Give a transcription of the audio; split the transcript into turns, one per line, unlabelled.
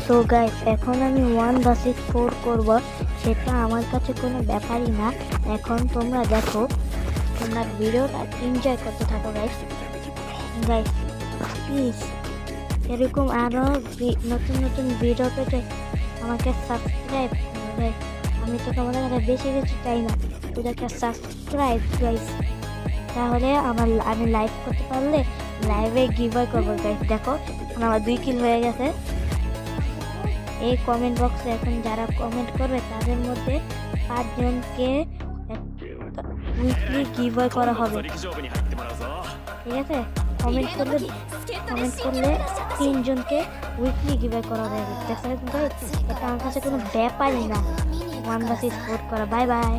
So guys, এখন আমি 1 vs 4 করব। সেটা আমার কাছে কোনো ব্যাপারই না। এখন তোমরা দেখো, তোমরা ভিডিওটা এনজয় করতে থাকো গাইস। গাইস প্লিজ এরকম আরও নতুন নতুন ভিডিও পেতে আমাকে সাবস্ক্রাইব করো গাইস। আমি তো তোমাদের কাছে বেশি কিছু চাই না, শুধু একটা সাবস্ক্রাইব গাইস। তাহলে আমি লাইভ করতে পারলে লাইভে গিভওয়ে করবো গাইস। দেখো এখন আমার 2 কিল হয়ে গেছে। এই কমেন্ট বক্সে এখন যারা কমেন্ট করবে তাদের মধ্যে 5 জনকে উইকলি গিভওয়ে করা হবে, ঠিক আছে? কমেন্ট করলে 3 জনকে উইকলি গিভওয়ে করা হবে। দেখছেন গাইস, এটা আমার কাছে কোনো ব্যাপারই না 1 vs 4 করা। Bye bye.